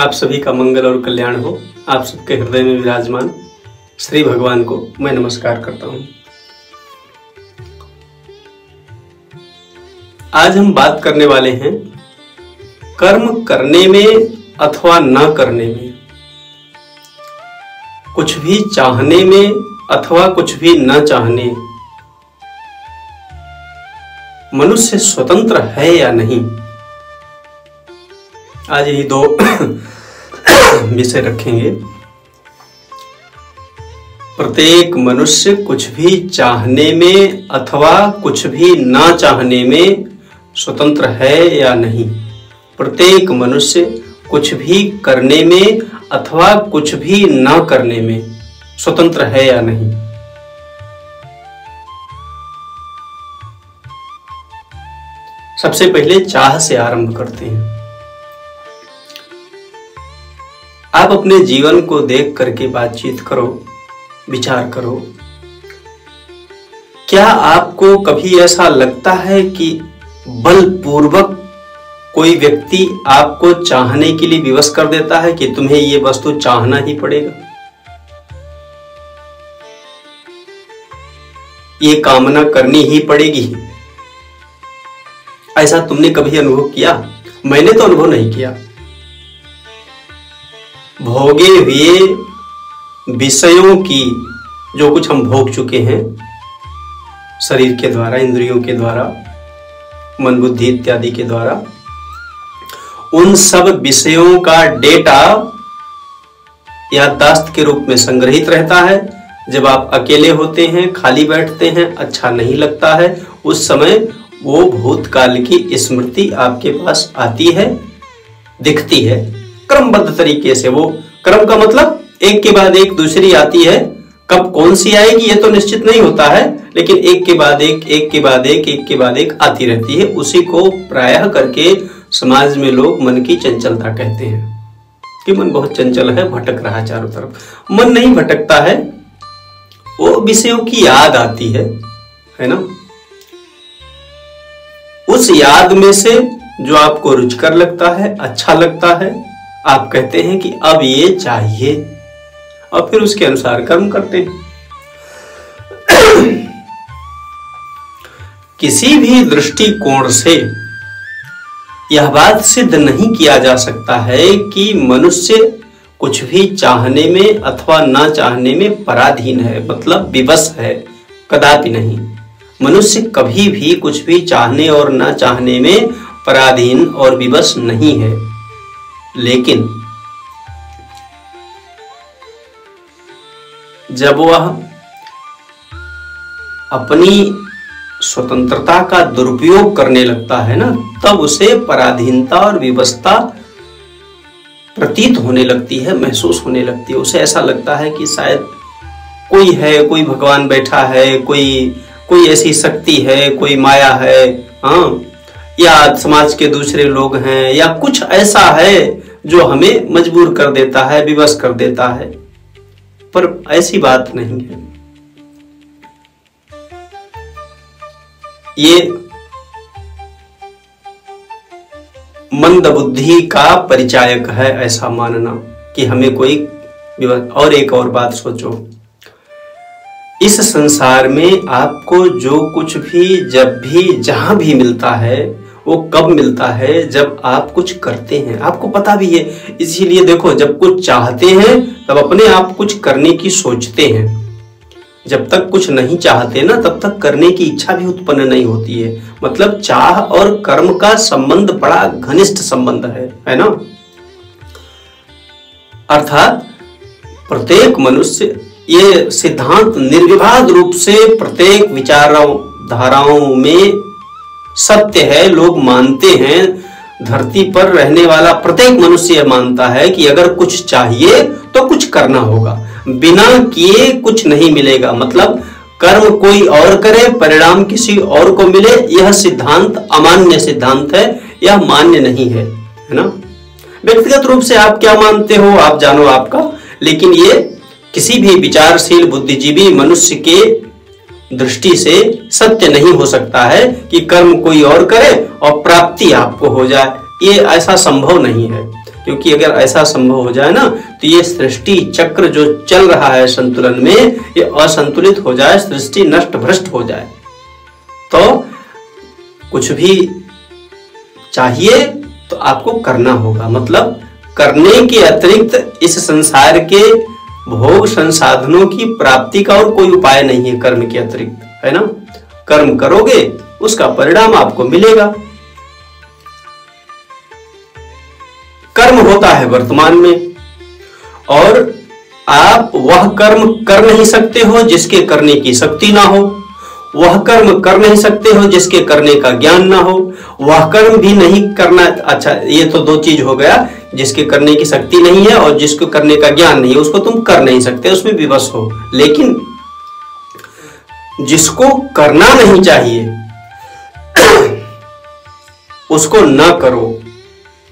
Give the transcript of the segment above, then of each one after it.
आप सभी का मंगल और कल्याण हो। आप सबके हृदय में विराजमान श्री भगवान को मैं नमस्कार करता हूं। आज हम बात करने वाले हैं कर्म करने में अथवा न करने में, कुछ भी चाहने में अथवा कुछ भी न चाहने, मनुष्य स्वतंत्र है या नहीं। आज यही दो विषय रखेंगे। प्रत्येक मनुष्य कुछ भी चाहने में अथवा कुछ भी ना चाहने में स्वतंत्र है या नहीं। प्रत्येक मनुष्य कुछ भी करने में अथवा कुछ भी ना करने में स्वतंत्र है या नहीं। सबसे पहले चाह से आरंभ करते हैं। आप अपने जीवन को देख करके बातचीत करो, विचार करो। क्या आपको कभी ऐसा लगता है कि बलपूर्वक कोई व्यक्ति आपको चाहने के लिए विवश कर देता है कि तुम्हें ये वस्तु चाहना ही पड़ेगा, ये कामना करनी ही पड़ेगी? ऐसा तुमने कभी अनुभव किया? मैंने तो अनुभव नहीं किया। भोगे हुए विषयों की जो कुछ हम भोग चुके हैं शरीर के द्वारा, इंद्रियों के द्वारा, मन बुद्धि इत्यादि के द्वारा, उन सब विषयों का डेटा याददाश्त के रूप में संग्रहित रहता है। जब आप अकेले होते हैं, खाली बैठते हैं, अच्छा नहीं लगता है, उस समय वो भूतकाल की स्मृति आपके पास आती है, दिखती है क्रमबद्ध तरीके से। वो क्रम का मतलब एक के बाद एक दूसरी आती है। कब कौन सी आएगी ये तो निश्चित नहीं होता है, लेकिन एक के बाद एक, एक के बाद एक, एक के बाद एक आती रहती है। उसी को प्रायः करके समाज में लोग मन की चंचलता कहते हैं कि मन बहुत चंचल है, भटक रहा है चारों तरफ। मन नहीं भटकता है, वो विषयों की याद आती है ना। उस याद में से जो आपको रुचिकर लगता है, अच्छा लगता है, आप कहते हैं कि अब ये चाहिए, और फिर उसके अनुसार कर्म करते हैं। किसी भी दृष्टिकोण से यह बात सिद्ध नहीं किया जा सकता है कि मनुष्य कुछ भी चाहने में अथवा ना चाहने में पराधीन है, मतलब विवश है। कदापि नहीं। मनुष्य कभी भी कुछ भी चाहने और ना चाहने में पराधीन और विवश नहीं है। लेकिन जब वह अपनी स्वतंत्रता का दुरुपयोग करने लगता है ना, तब उसे पराधीनता और विवशता प्रतीत होने लगती है, महसूस होने लगती है। उसे ऐसा लगता है कि शायद कोई है, कोई भगवान बैठा है, कोई ऐसी शक्ति है, कोई माया है, हाँ, या समाज के दूसरे लोग हैं, या कुछ ऐसा है जो हमें मजबूर कर देता है, विवश कर देता है। पर ऐसी बात नहीं है। ये मंद बुद्धि का परिचायक है ऐसा मानना कि हमें कोई विवश। और एक और बात सोचो, इस संसार में आपको जो कुछ भी, जब भी, जहां भी मिलता है, वो कब मिलता है? जब आप कुछ करते हैं। आपको पता भी है, इसीलिए देखो, जब कुछ चाहते हैं तब अपने आप कुछ करने की सोचते हैं। जब तक कुछ नहीं चाहते ना, तब तक करने की इच्छा भी उत्पन्न नहीं होती है। मतलब चाह और कर्म का संबंध बड़ा घनिष्ठ संबंध है ना। अर्थात प्रत्येक मनुष्य, ये सिद्धांत निर्विवाद रूप से प्रत्येक विचारधाराओं में सत्य है। लोग मानते हैं, धरती पर रहने वाला प्रत्येक मनुष्य यह मानता है कि अगर कुछ चाहिए तो कुछ करना होगा, बिना किए कुछ नहीं मिलेगा। मतलब कर्म कोई और करे, परिणाम किसी और को मिले, यह सिद्धांत अमान्य सिद्धांत है, यह मान्य नहीं है ना। व्यक्तिगत रूप से आप क्या मानते हो आप जानो आपका, लेकिन ये किसी भी विचारशील बुद्धिजीवी मनुष्य के दृष्टि से सत्य नहीं हो सकता है कि कर्म कोई और करे और प्राप्ति आपको हो जाए। ये ऐसा संभव नहीं है। क्योंकि अगर ऐसा संभव हो जाए ना तो ये सृष्टि चक्र जो चल रहा है संतुलन में, ये असंतुलित हो जाए, सृष्टि नष्ट भ्रष्ट हो जाए। तो कुछ भी चाहिए तो आपको करना होगा, मतलब करने के अतिरिक्त इस संसार के भोग संसाधनों की प्राप्ति का और कोई उपाय नहीं है कर्म के अतिरिक्त, है ना। कर्म करोगे उसका परिणाम आपको मिलेगा। कर्म होता है वर्तमान में, और आप वह कर्म कर नहीं सकते हो जिसके करने की शक्ति ना हो, वह कर्म कर नहीं सकते हो जिसके करने का ज्ञान ना हो, वह कर्म भी नहीं करना। अच्छा, ये तो दो चीज हो गया, जिसके करने की शक्ति नहीं है और जिसको करने का ज्ञान नहीं है उसको तुम कर नहीं सकते, उसमें विवश हो। लेकिन जिसको करना नहीं चाहिए उसको ना करो,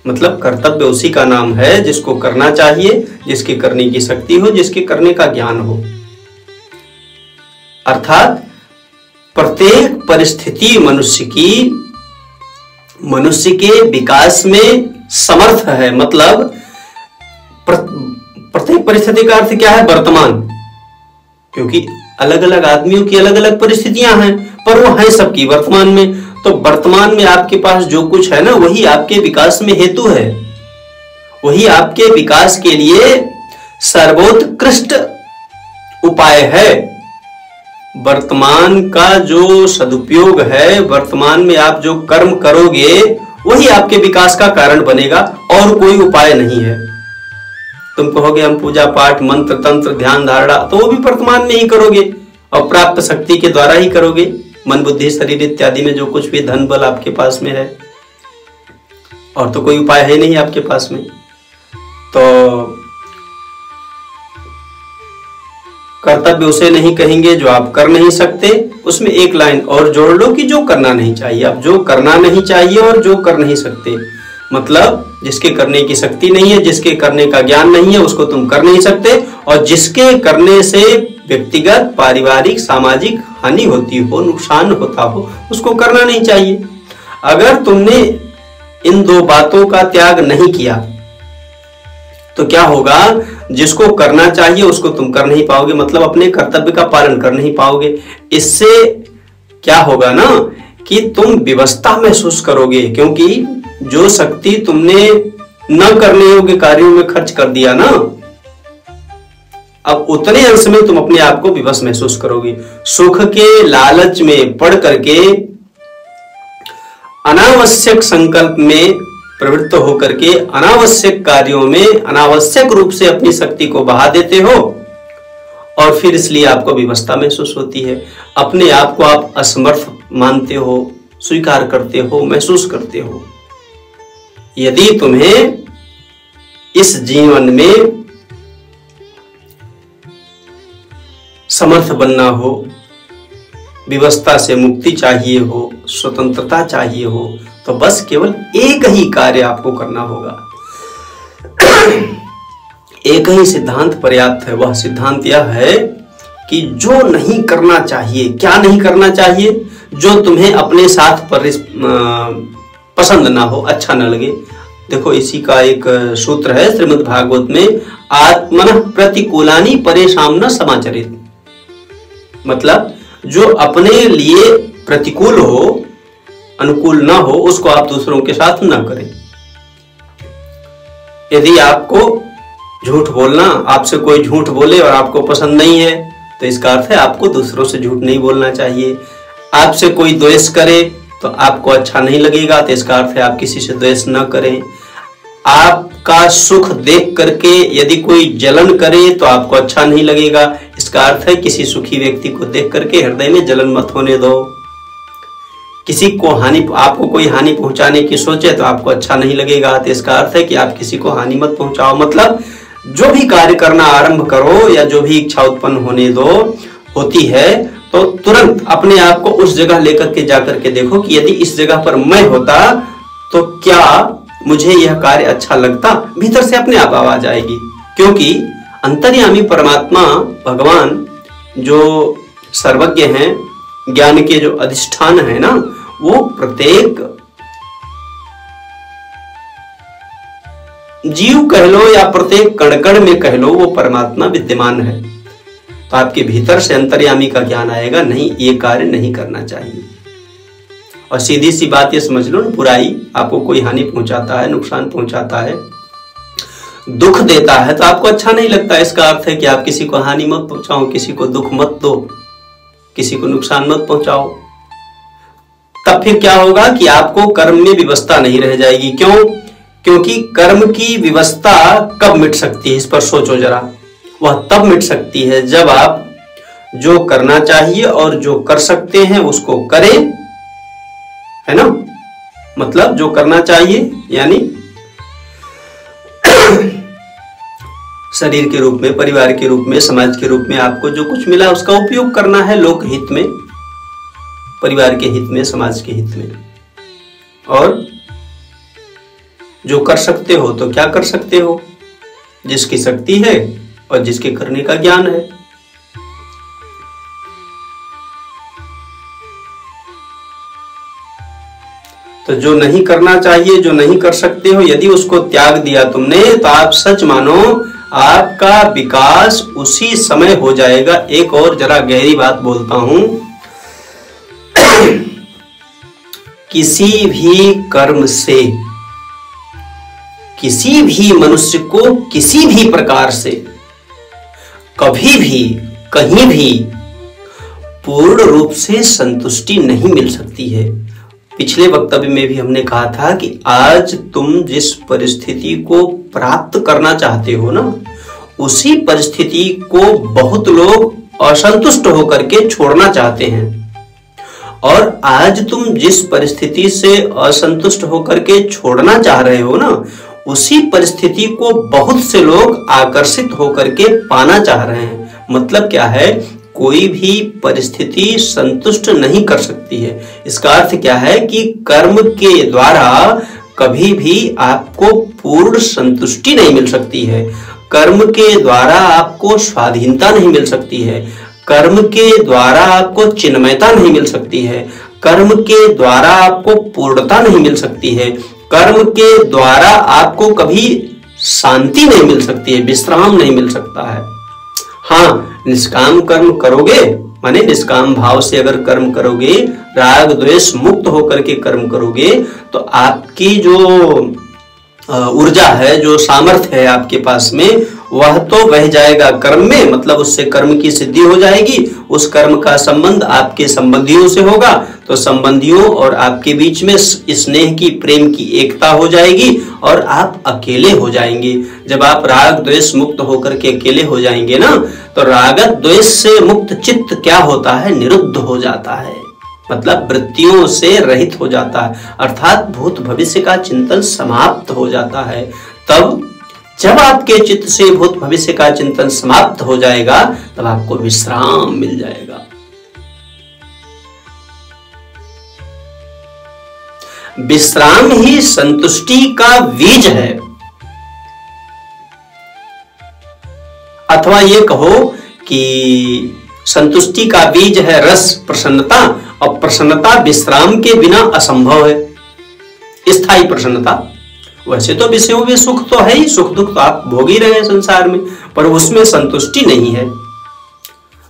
मतलब कर्तव्य उसी का नाम है जिसको करना चाहिए, जिसके करने की शक्ति हो, जिसके करने का ज्ञान हो। अर्थात प्रत्येक परिस्थिति मनुष्य के विकास में समर्थ है। मतलब प्रत्येक परिस्थिति का अर्थ क्या है? वर्तमान, क्योंकि अलग अलग आदमियों की अलग अलग परिस्थितियां हैं, पर वो है सबकी वर्तमान में। तो वर्तमान में आपके पास जो कुछ है ना, वही आपके विकास में हेतु है, वही आपके विकास के लिए सर्वोत्कृष्ट उपाय है। वर्तमान का जो सदुपयोग है, वर्तमान में आप जो कर्म करोगे वही आपके विकास का कारण बनेगा, और कोई उपाय नहीं है। तुम कहोगे हम पूजा पाठ मंत्र तंत्र ध्यान धारणा, तो वो भी वर्तमान में ही करोगे और प्राप्त शक्ति के द्वारा ही करोगे। मन बुद्धि शरीर इत्यादि में जो कुछ भी धन बल आपके पास में है, और तो कोई उपाय है नहीं आपके पास में। तो कर्तव्य उसे नहीं कहेंगे जो आप कर नहीं सकते। उसमें एक लाइन और जोड़ लो कि जो करना नहीं चाहिए। अब जो करना नहीं चाहिए और जो कर नहीं सकते, मतलब जिसके करने की शक्ति नहीं है, जिसके करने का ज्ञान नहीं है, उसको तुम कर नहीं सकते, और जिसके करने से व्यक्तिगत पारिवारिक सामाजिक हानि होती हो, नुकसान होता हो, उसको करना नहीं चाहिए। अगर तुमने इन दो बातों का त्याग नहीं किया तो क्या होगा? जिसको करना चाहिए उसको तुम कर नहीं पाओगे, मतलब अपने कर्तव्य का पालन कर नहीं पाओगे। इससे क्या होगा ना कि तुम विवशता महसूस करोगे, क्योंकि जो शक्ति तुमने न करने योग्य कार्यों में खर्च कर दिया ना, अब उतने अंश में तुम अपने आप को विवश महसूस करोगे। सुख के लालच में पड़ करके अनावश्यक संकल्प में प्रवृत्त होकर के अनावश्यक कार्यों में अनावश्यक रूप से अपनी शक्ति को बहा देते हो, और फिर इसलिए आपको विवशता महसूस होती है। अपने आप को आप असमर्थ मानते हो, स्वीकार करते हो, महसूस करते हो। यदि तुम्हें इस जीवन में समर्थ बनना हो, विवशता से मुक्ति चाहिए हो, स्वतंत्रता चाहिए हो, तो बस केवल एक ही कार्य आपको करना होगा। एक ही सिद्धांत पर्याप्त है। वह सिद्धांत यह है कि जो नहीं करना चाहिए, क्या नहीं करना चाहिए? जो तुम्हें अपने साथ पसंद ना हो, अच्छा ना लगे। देखो, इसी का एक सूत्र है श्रीमद् भागवत में, आत्मनः प्रतिकूलानि परेशान न समाचरित। मतलब जो अपने लिए प्रतिकूल हो, अनुकूल ना हो, उसको आप दूसरों के साथ ना करें। यदि आपको झूठ बोलना, आपसे कोई झूठ बोले और आपको पसंद नहीं है, तो इसका अर्थ है आपको दूसरों से झूठ नहीं बोलना चाहिए। आपसे कोई द्वेष करे तो आपको अच्छा नहीं लगेगा, तो इसका अर्थ है आप किसी से द्वेष ना करें। आपका सुख देख करके यदि कोई जलन करे तो आपको अच्छा नहीं लगेगा, इसका अर्थ है किसी सुखी व्यक्ति को देख करके हृदय में जलन मत होने दो। किसी को आपको कोई हानि पहुंचाने की सोचे तो आपको अच्छा नहीं लगेगा, तो इसका अर्थ है कि आप किसी को हानि मत पहुंचाओ। मतलब जो भी कार्य करना आरंभ करो या जो भी इच्छा उत्पन्न होती है, तो तुरंत अपने आप को उस जगह लेकर के जाकर के देखो कि यदि इस जगह पर मैं होता तो क्या मुझे यह कार्य अच्छा लगता। भीतर से अपने आप आवाज आएगी, क्योंकि अंतर्यामी परमात्मा भगवान जो सर्वज्ञ हैं, ज्ञान के जो अधिष्ठान है ना, वो प्रत्येक जीव कह लो या प्रत्येक कण कण में कह लो, वो परमात्मा विद्यमान है। तो आपके भीतर से अंतर्यामी का ज्ञान आएगा, नहीं ये कार्य नहीं करना चाहिए। और सीधी सी बात ये समझ लो, बुराई आपको कोई हानि पहुंचाता है, नुकसान पहुंचाता है, दुख देता है, तो आपको अच्छा नहीं लगता। इसका अर्थ है कि आप किसी को हानि मत पहुंचाओ, किसी को दुख मत दो, किसी को नुकसान मत पहुंचाओ। तब फिर क्या होगा कि आपको कर्म में विवस्था नहीं रह जाएगी। क्यों? क्योंकि कर्म की विवस्था कब मिट सकती है, इस पर सोचो जरा। वह तब मिट सकती है जब आप जो करना चाहिए और जो कर सकते हैं उसको करें, है ना। मतलब जो करना चाहिए यानी शरीर के रूप में, परिवार के रूप में, समाज के रूप में आपको जो कुछ मिला उसका उपयोग करना है लोक हित में, परिवार के हित में, समाज के हित में। और जो कर सकते हो तो क्या कर सकते हो, जिसकी शक्ति है और जिसके करने का ज्ञान है। तो जो नहीं करना चाहिए, जो नहीं कर सकते हो, यदि उसको त्याग दिया तुमने, तो आप सच मानो आपका विकास उसी समय हो जाएगा। एक और जरा गहरी बात बोलता हूं, किसी भी कर्म से किसी भी मनुष्य को किसी भी प्रकार से कभी भी कहीं भी पूर्ण रूप से संतुष्टि नहीं मिल सकती है। पिछले वक्तव्य में भी हमने कहा था कि आज तुम जिस परिस्थिति को प्राप्त करना चाहते हो ना, उसी परिस्थिति को बहुत लोग असंतुष्ट होकर के छोड़ना चाहते हैं। और आज तुम जिस परिस्थिति से असंतुष्ट होकर के छोड़ना चाह रहे हो ना, उसी परिस्थिति को बहुत से लोग आकर्षित होकर के पाना चाह रहे हैं। मतलब क्या है, कोई भी परिस्थिति संतुष्ट नहीं कर सकती है। इसका अर्थ क्या है कि कर्म के द्वारा कभी भी आपको पूर्ण संतुष्टि नहीं मिल सकती है, कर्म के द्वारा आपको स्वाधीनता नहीं मिल सकती है, कर्म के द्वारा आपको चिन्मयता नहीं मिल सकती है, कर्म के द्वारा आपको पूर्णता नहीं मिल सकती है, कर्म के द्वारा आपको कभी शांति नहीं मिल सकती है, विश्राम नहीं मिल सकता है। हाँ, निष्काम कर्म करोगे, माने निष्काम भाव से अगर कर्म करोगे, राग द्वेष मुक्त होकर के कर्म करोगे, तो आपकी जो ऊर्जा है, जो सामर्थ्य है आपके पास में, वह तो बह जाएगा कर्म में। मतलब उससे कर्म की सिद्धि हो जाएगी। उस कर्म का संबंध आपके संबंधियों से होगा, तो संबंधियों और आपके बीच में स्नेह की, प्रेम की एकता हो जाएगी और आप अकेले हो जाएंगे। जब आप राग द्वेष मुक्त होकर के अकेले हो जाएंगे ना, तो राग द्वेष से मुक्त चित्त क्या होता है, निरुद्ध हो जाता है। मतलब वृत्तियों से रहित हो जाता है, अर्थात भूत भविष्य का चिंतन समाप्त हो जाता है। तब जब आपके चित्त से भूत भविष्य का चिंतन समाप्त हो जाएगा, तब आपको विश्राम मिल जाएगा। विश्राम ही संतुष्टि का बीज है। अथवा ये कहो कि संतुष्टि का बीज है रस, प्रसन्नता, और प्रसन्नता विश्राम के बिना असंभव है, स्थायी प्रसन्नता। वैसे तो विषयों में सुख तो है ही, सुख दुख तो आप भोग ही रहे हैं संसार में, पर उसमें संतुष्टि नहीं है।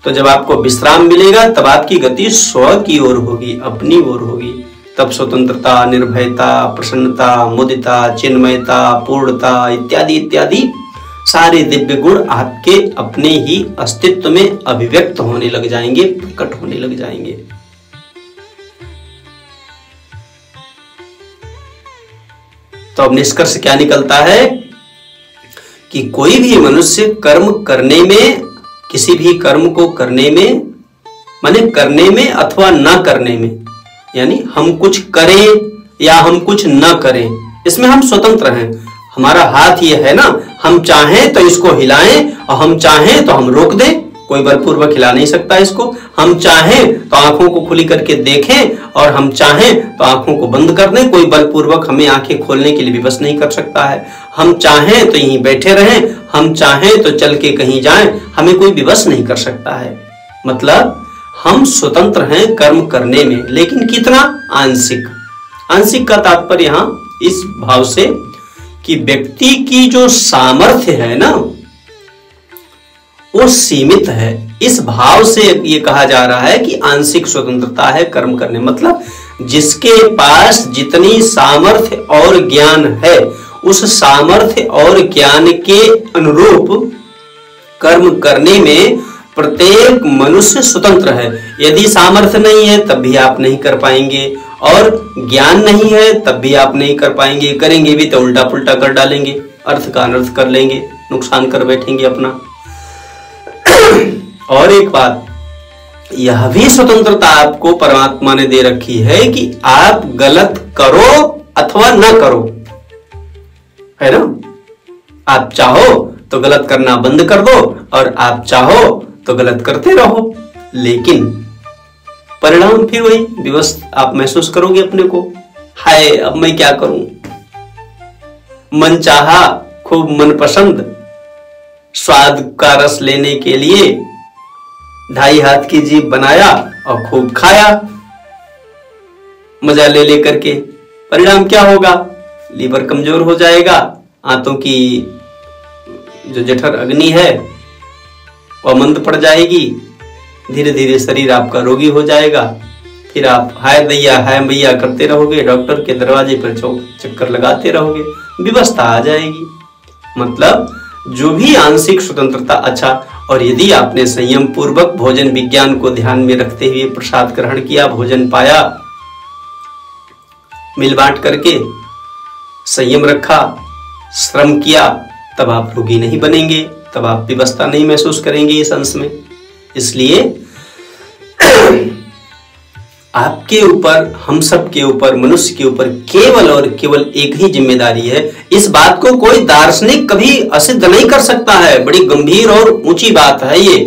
तो जब आपको विश्राम मिलेगा, तब आपकी गति स्व की ओर होगी, अपनी ओर होगी। तब स्वतंत्रता, निर्भयता, प्रसन्नता, मुदिता, चिन्मयता, पूर्णता इत्यादि इत्यादि सारे दिव्य गुण आपके अपने ही अस्तित्व में अभिव्यक्त होने लग जाएंगे, प्रकट होने लग जाएंगे। तो अब निष्कर्ष क्या निकलता है कि कोई भी मनुष्य कर्म करने में, किसी भी कर्म को करने में, माने करने में अथवा ना करने में, यानी हम कुछ करें या हम कुछ ना करें, इसमें हम स्वतंत्र हैं। हमारा हाथ ये है ना, हम चाहें तो इसको हिलाएं और हम चाहें तो हम रोक दें, कोई बलपूर्वक हिला नहीं सकता इसको। हम चाहें तो आंखों को खुली करके देखें और हम चाहें तो आंखों को बंद कर दें, कोई बलपूर्वक हमें आंखें खोलने के लिए विवश नहीं कर सकता है। हम चाहें तो यहीं बैठे रहें, हम चाहें तो चल के कहीं जाएं, हमें कोई विवश नहीं कर सकता है। मतलब हम स्वतंत्र हैं कर्म करने में, लेकिन कितना? आंशिक। आंशिक का तात्पर्य यहां इस भाव से कि व्यक्ति की जो सामर्थ्य है ना वो सीमित है। इस भाव से ये कहा जा रहा है कि आंशिक स्वतंत्रता है कर्म करने, मतलब जिसके पास जितनी सामर्थ्य और ज्ञान है उस सामर्थ्य और ज्ञान के अनुरूप कर्म करने में प्रत्येक मनुष्य स्वतंत्र है। यदि सामर्थ्य नहीं है तब भी आप नहीं कर पाएंगे, और ज्ञान नहीं है तब भी आप नहीं कर पाएंगे। करेंगे भी तो उल्टा पुल्टा कर डालेंगे, अर्थ का अनर्थ कर लेंगे, नुकसान कर बैठेंगे अपना। और एक बात, यह भी स्वतंत्रता आपको परमात्मा ने दे रखी है कि आप गलत करो अथवा ना करो, है ना। आप चाहो तो गलत करना बंद कर दो और आप चाहो तो गलत करते रहो, लेकिन परिणाम फिर वही विवश आप महसूस करोगे अपने को, हाय अब मैं क्या करूं। मन चाहा खूब मनपसंद स्वाद का रस लेने के लिए 2.5 हाथ की जीभ बनाया और खूब खाया मजा ले लेकर के। परिणाम क्या होगा? लीवर कमजोर हो जाएगा, आंतों की जो जठर अग्नि है वह मंद पड़ जाएगी, धीरे धीरे शरीर आपका रोगी हो जाएगा। फिर आप हाय दैया हाय मैया करते रहोगे, डॉक्टर के दरवाजे पर चक्कर लगाते रहोगे, विवशता आ जाएगी। मतलब जो भी आंशिक स्वतंत्रता अच्छा, और यदि आपने संयम पूर्वक भोजन विज्ञान को ध्यान में रखते हुए प्रसाद ग्रहण किया, भोजन पाया, मिल बांट करके संयम रखा, श्रम किया, तब आप रोगी नहीं बनेंगे, तब आप विवशता नहीं महसूस करेंगे इस अंश में। इसलिए आपके ऊपर, हम सब के ऊपर, मनुष्य के ऊपर केवल और केवल एक ही जिम्मेदारी है। इस बात को कोई दार्शनिक कभी असिद्ध नहीं कर सकता है, बड़ी गंभीर और ऊंची बात है ये।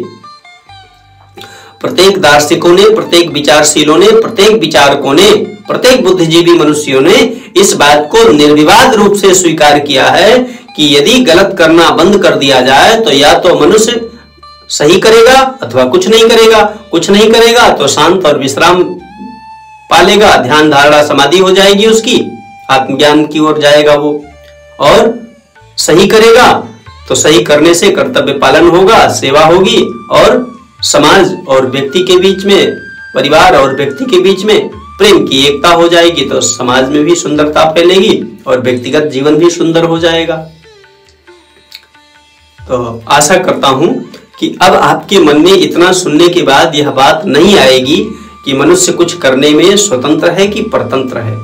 प्रत्येक दार्शनिकों ने, प्रत्येक विचारशीलों ने, प्रत्येक विचारकों ने, प्रत्येक बुद्धिजीवी मनुष्यों ने इस बात को निर्विवाद रूप से स्वीकार किया है कि यदि गलत करना बंद कर दिया जाए तो या तो मनुष्य सही करेगा अथवा कुछ नहीं करेगा। कुछ नहीं करेगा तो शांत और विश्राम पालेगा, ध्यान धारणा समाधि हो जाएगी उसकी, आत्मज्ञान की ओर जाएगा वो। और सही करेगा तो सही करने से कर्तव्य पालन होगा, सेवा होगी, और समाज और व्यक्ति के बीच में, परिवार और व्यक्ति के बीच में प्रेम की एकता हो जाएगी, तो समाज में भी सुंदरता फैलेगी और व्यक्तिगत जीवन भी सुंदर हो जाएगा। तो आशा करता हूं कि अब आपके मन में इतना सुनने के बाद यह बात नहीं आएगी कि मनुष्य कुछ करने में स्वतंत्र है कि परतंत्र है,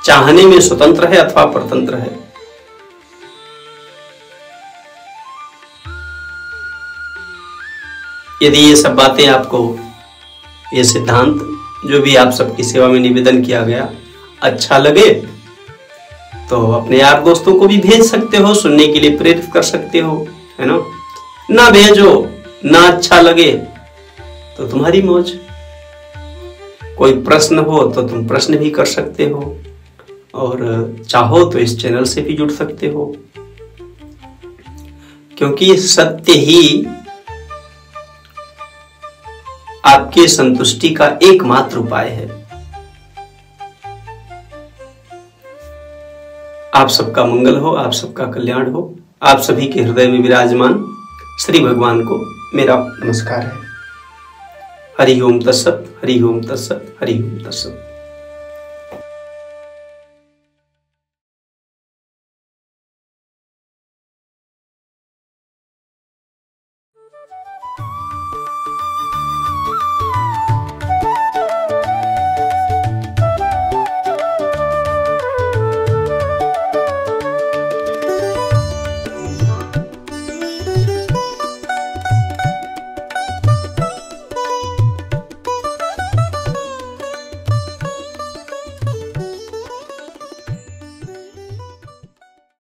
चाहने में स्वतंत्र है अथवा परतंत्र है। यदि ये सब बातें आपको, ये सिद्धांत जो भी आप सबकी सेवा में निवेदन किया गया अच्छा लगे तो अपने यार दोस्तों को भी भेज सकते हो, सुनने के लिए प्रेरित कर सकते हो, है ना। ना भेजो, ना अच्छा लगे तो तुम्हारी मौज। कोई प्रश्न हो तो तुम प्रश्न भी कर सकते हो, और चाहो तो इस चैनल से भी जुड़ सकते हो, क्योंकि सत्य ही आपके संतुष्टि का एकमात्र उपाय है। आप सबका मंगल हो, आप सबका कल्याण हो। आप सभी के हृदय में विराजमान श्री भगवान को मेरा नमस्कार है। हरि ओम तत्सत, हरि ओम तत्सत, हरि ओम तत्सत।